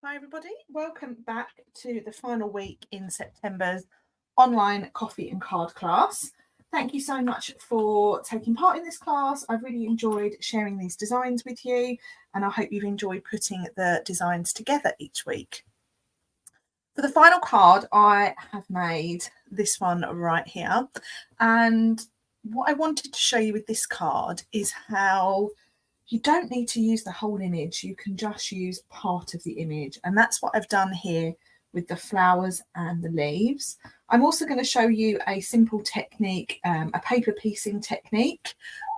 Hi everybody, welcome back to the final week in September's online coffee and card class. Thank you so much for taking part in this class. I've really enjoyed sharing these designs with you, and I hope you've enjoyed putting the designs together each week. For the final card, I have made this one right here, and what I wanted to show you with this card is how you don't need to use the whole image, you can just use part of the image, and that's what I've done here with the flowers and the leaves. I'm also going to show you a simple technique, a paper piecing technique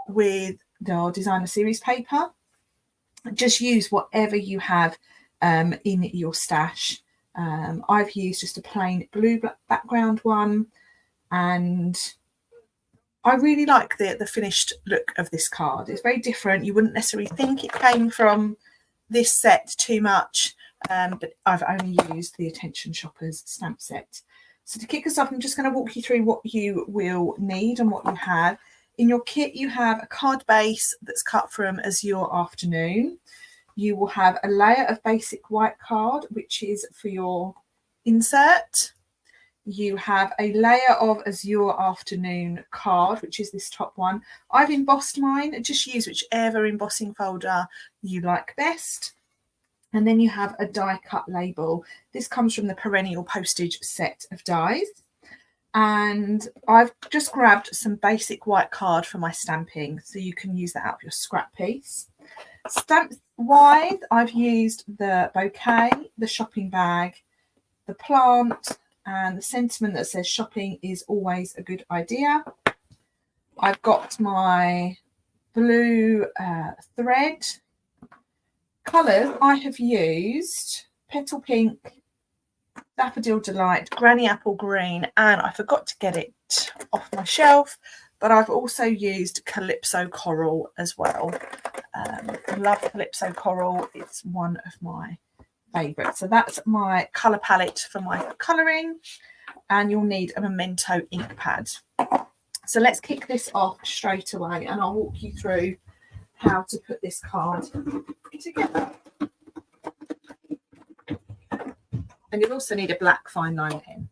with the designer series paper. Just use whatever you have in your stash. I've used just a plain blue background one, and I really like the finished look of this card. It's very different. You wouldn't necessarily think it came from this set too much, but I've only used the Attention Shoppers stamp set. So to kick us off, I'm just going to walk you through what you will need and what you have. In your kit, you have a card base that's cut from Azure Afternoon. You will have a layer of basic white card, which is for your insert. You have a layer of Azure Afternoon card, which is this top one. I've embossed mine. Just use whichever embossing folder you like best. And then you have a die cut label. This comes from the Perennial Postage set of dies. And I've just grabbed some basic white card for my stamping, so you can use that out of your scrap piece. Stamp-wise, I've used the bouquet, the shopping bag, the plant, and the sentiment that says shopping is always a good idea. I've got my blue thread. Colours I have used Petal Pink, Daffodil Delight, Granny Apple Green, and I forgot to get it off my shelf, but I've also used Calypso Coral as well. I love Calypso Coral. It's one of my favourite. So that's my colour palette for my colouring, and you'll need a Memento ink pad. So let's kick this off straight away, and I'll walk you through how to put this card together. And you'll also need a black fine line pen.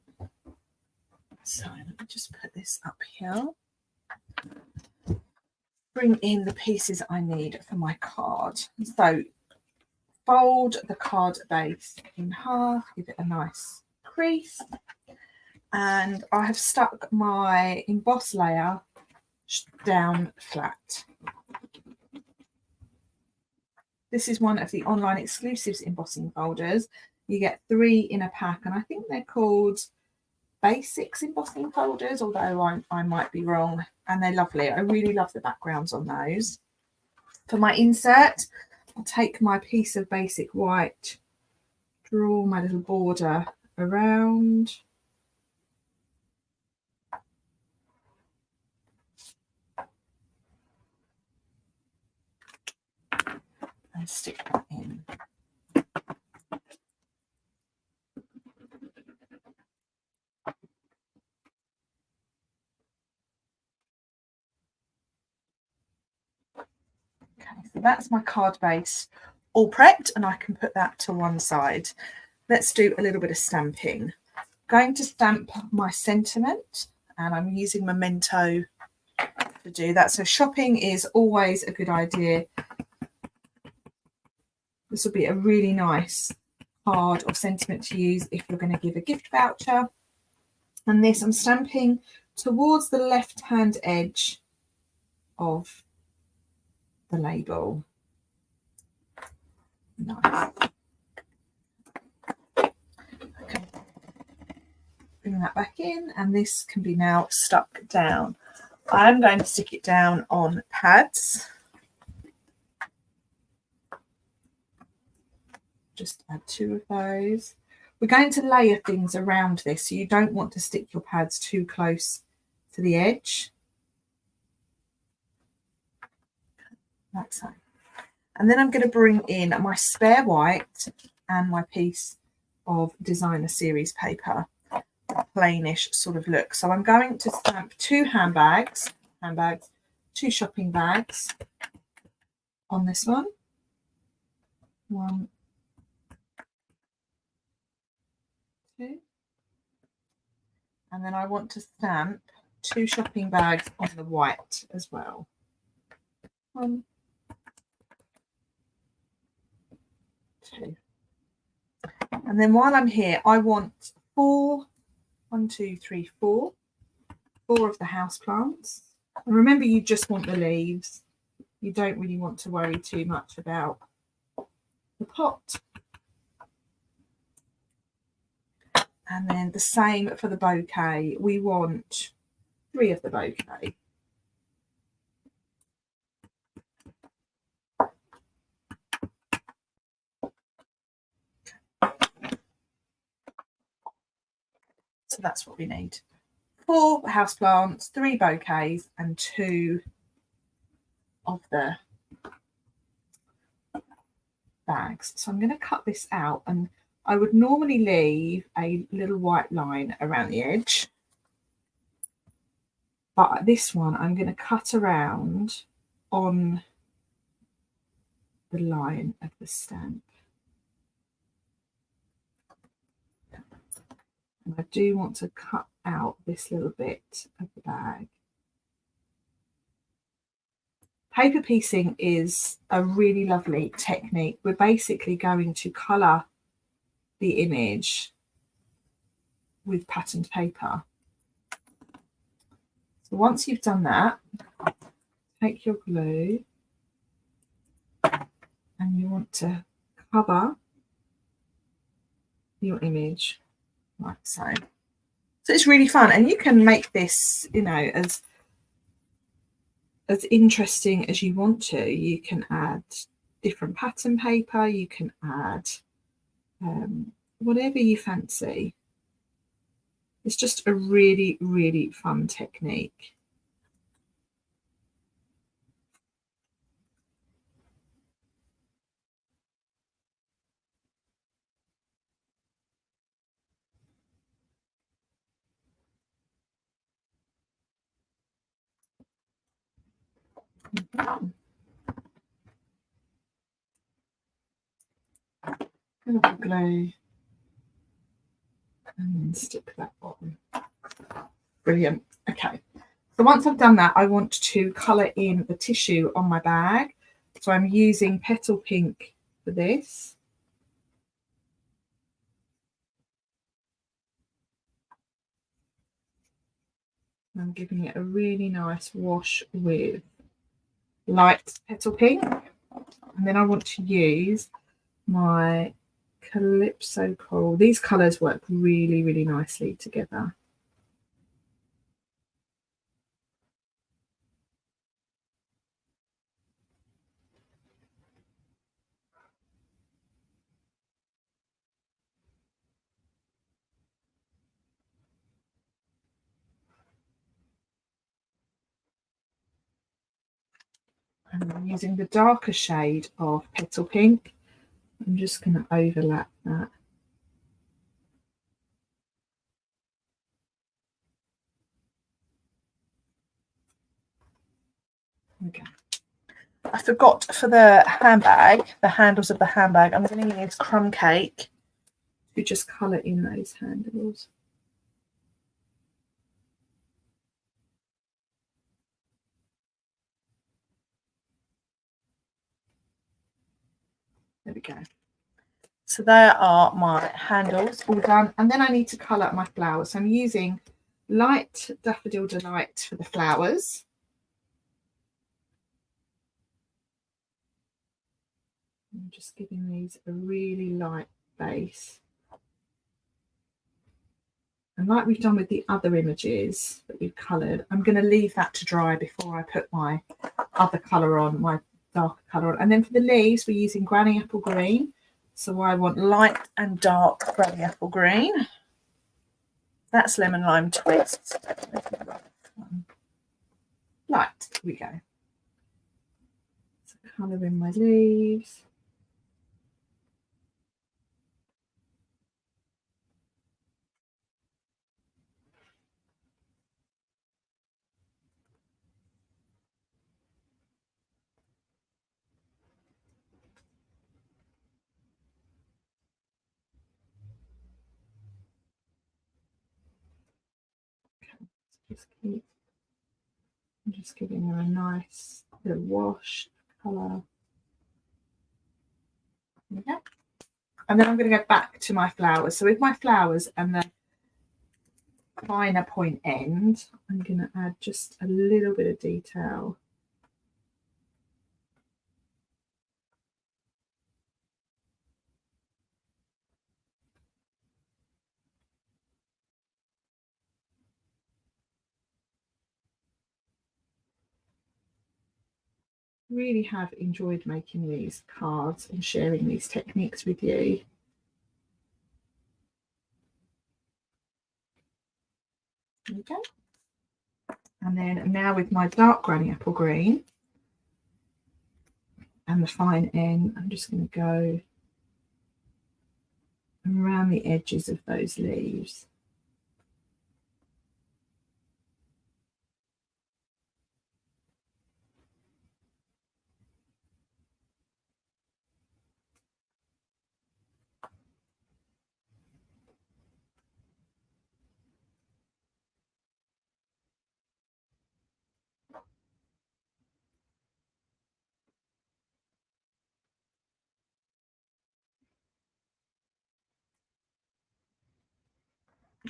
So let me just put this up here. Bring in the pieces I need for my card. So fold the card base in half, give it a nice crease, and I have stuck my emboss layer down flat. This is one of the online exclusives embossing folders. You get 3 in a pack, and I think they're called Basics embossing folders, although I might be wrong, and they're lovely. I really love the backgrounds on those. For my insert, I'll take my piece of basic white, draw my little border around, and stick that in. Okay, so that's my card base all prepped, and I can put that to one side. Let's do a little bit of stamping. I'm going to stamp my sentiment, and I'm using Memento to do that. So shopping is always a good idea. This will be a really nice card or sentiment to use if you're going to give a gift voucher. And this I'm stamping towards the left-hand edge of the label. Nice. Okay. Bring that back in, and this can be now stuck down. I'm going to stick it down on pads. Just add 2 of those. We're going to layer things around this, so you don't want to stick your pads too close to the edge. Like so. And then I'm going to bring in my spare white and my piece of designer series paper, a plainish sort of look. So I'm going to stamp 2 handbags, 2 shopping bags on this one. 1 And then I want to stamp 2 shopping bags on the white as well. 1, 2. And then while I'm here, I want 4, 1, 2, 3, 4 of the house plants. And remember, you just want the leaves. You don't really want to worry too much about the pot. And then the same for the bouquet. We want 3 of the bouquet. So that's what we need. 4 houseplants, 3 bouquets, and 2 of the bags. So I'm going to cut this out, and I would normally leave a little white line around the edge. But this one I'm going to cut around on the line of the stamp. And I do want to cut out this little bit of the bag. Paper piecing is a really lovely technique. We're basically going to colour the image with patterned paper. So once you've done that, take your glue and you want to cover your image like so. So it's really fun, and you can make this, you know, as interesting as you want to. You can add different pattern paper, you can add whatever you fancy. It's just a really, really fun technique. Glue and then stick that on. Brilliant. Okay, so once I've done that, I want to colour in the tissue on my bag. So I'm using Petal Pink for this. I'm giving it a really nice wash with light Petal Pink. And then I want to use my Calypso Coral. These colours work really, really nicely together. And I'm using the darker shade of Petal Pink. I'm just going to overlap that. Okay. I forgot for the handbag, the handles of the handbag, I'm going to use Crumb Cake to just colour in those handles. There we go. So there are my handles all done, and then I need to colour my flowers. So I'm using light Daffodil Delight for the flowers. I'm just giving these a really light base. And like we've done with the other images that we've coloured, I'm going to leave that to dry before I put my other colour on, my darker colour on. And then for the leaves, we're using Granny Apple Green. So I want light and dark Granny Apple Green. That's Lemon Lime Twist. Light, here we go. So colour in my leaves. I'm just giving her a nice little wash colour. Okay. And then I'm going to go back to my flowers. So with my flowers and the finer point end, I'm going to add just a little bit of detail. Really have enjoyed making these cards and sharing these techniques with you. Okay. And then now with my dark granny apple green and the fine end, I'm just going to go around the edges of those leaves.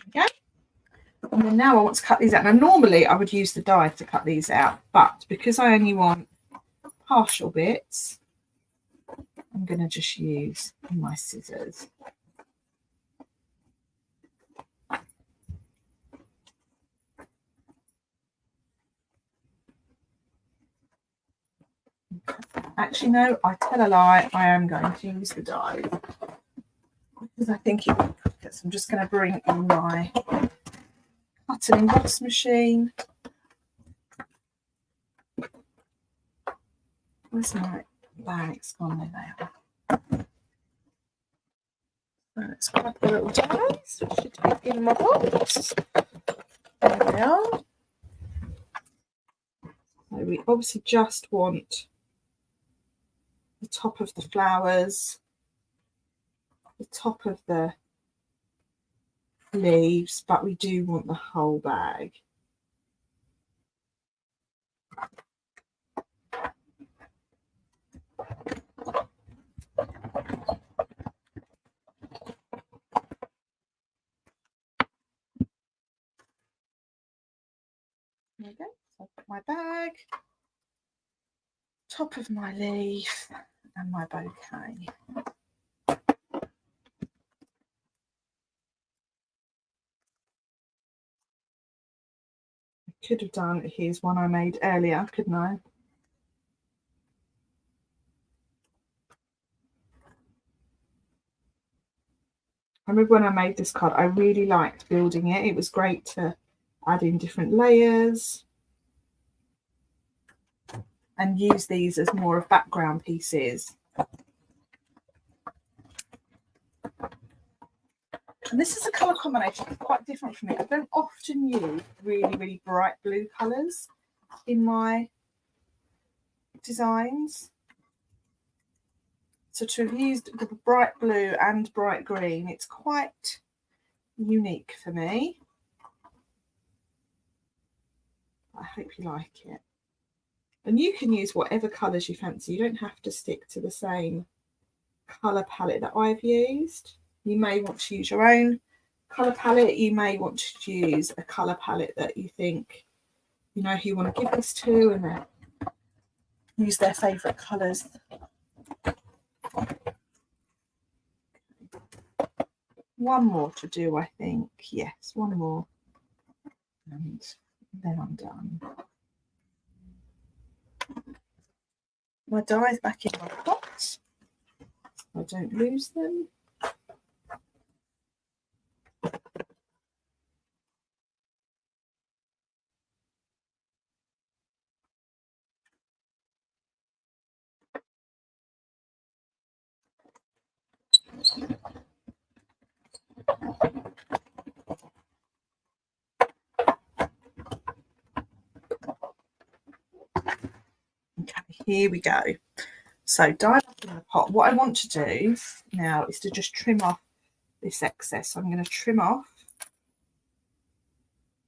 Okay. And then now I want to cut these out. Now normally I would use the die to cut these out, but because I only want partial bits, I'm going to just use my scissors. Actually, no, I tell a lie. I am going to use the die because I think it will cook it. So I'm just going to bring in my cut and emboss machine. Where's my bags? Oh, there they are. So let's grab the little dies, which should be in my box. There they are. So we obviously just want the top of the flowers, the top of the leaves, but we do want the whole bag. There we go. So I've got my bag, top of my leaf, and my bouquet. I could have done, here's one I made earlier, couldn't I? I remember when I made this card, I really liked building it. It was great to add in different layers and use these as more of background pieces. And this is a colour combination that's quite different for me. I don't often use really, really bright blue colours in my designs. So to have used the bright blue and bright green, it's quite unique for me. I hope you like it. And you can use whatever colours you fancy. You don't have to stick to the same colour palette that I've used. You may want to use your own colour palette. You may want to use a colour palette that you think, you know, who you want to give this to, and then use their favourite colours. One more to do, I think. Yes, one more. And then I'm done. My die's back in my pot, so I don't lose them. Okay, here we go. So dye back in the pot. What I want to do now is to just trim off this excess. So I'm going to trim off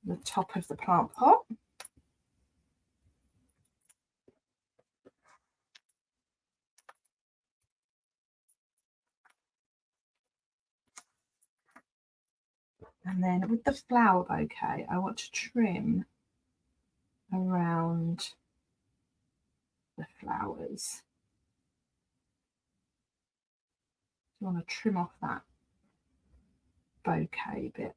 the top of the plant pot. And then with the flower bouquet, I want to trim around the flowers. I want to trim off that bouquet bit.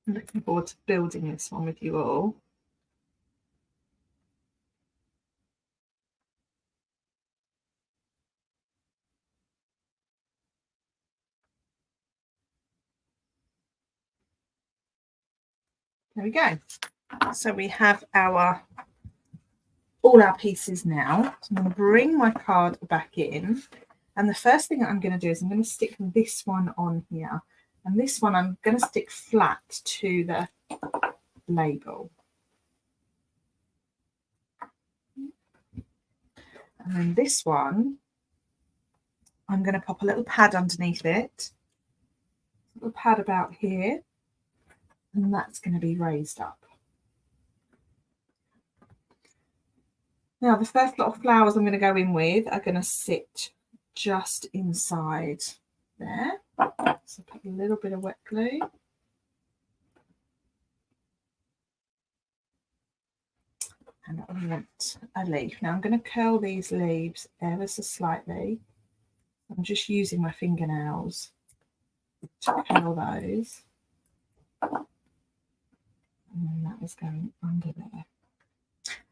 I'm looking forward to building this one with you all. There we go. So we have all our pieces now. So I'm going to bring my card back in. And the first thing that I'm going to do is I'm going to stick this one on here. And this one I'm going to stick flat to the label. And then this one, I'm going to pop a little pad underneath it. A little pad about here. And that's going to be raised up. Now the first lot of flowers I'm going to go in with are going to sit just inside there. So put a little bit of wet glue. And I want a leaf. Now I'm going to curl these leaves ever so slightly. I'm just using my fingernails to curl those. And then that is going under there.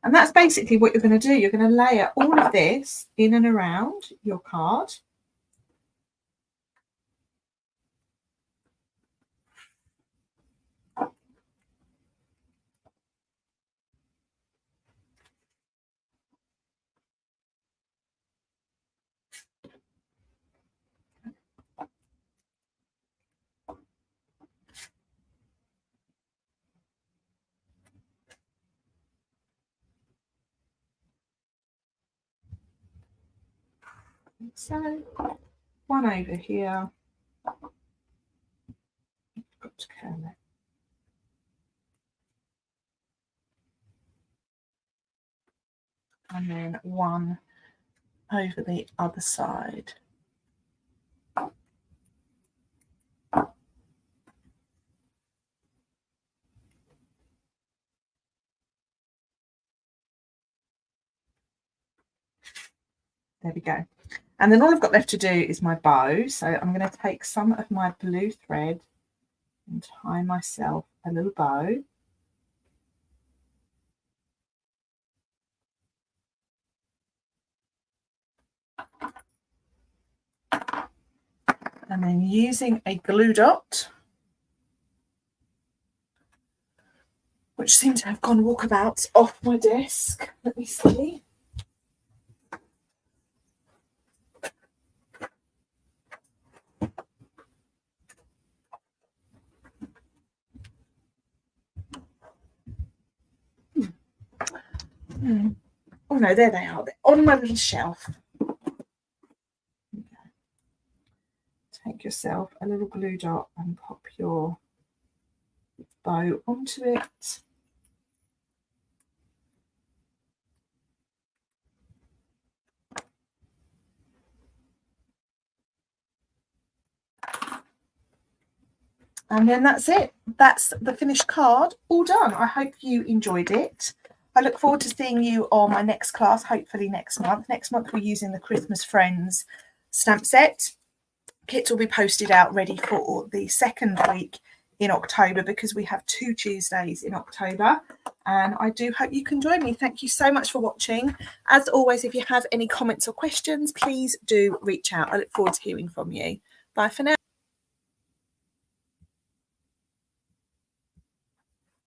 And that's basically what you're going to do. You're going to layer all of this in and around your card. So one over here. I've got to curl it. And then one over the other side. There we go. And then all I've got left to do is my bow. So I'm going to take some of my blue thread and tie myself a little bow. And then using a glue dot, which seemed to have gone walkabout off my desk. Let me see. Oh no, there they are. They're on my little shelf. Take yourself a little glue dot and pop your bow onto it. And then that's it. That's the finished card, all done. I hope you enjoyed it. I look forward to seeing you on my next class, hopefully next month. Next month we're using the Christmas Friends stamp set. Kits will be posted out ready for the second week in October because we have 2 Tuesdays in October. And I do hope you can join me. Thank you so much for watching. As always, if you have any comments or questions, please do reach out. I look forward to hearing from you. Bye for now.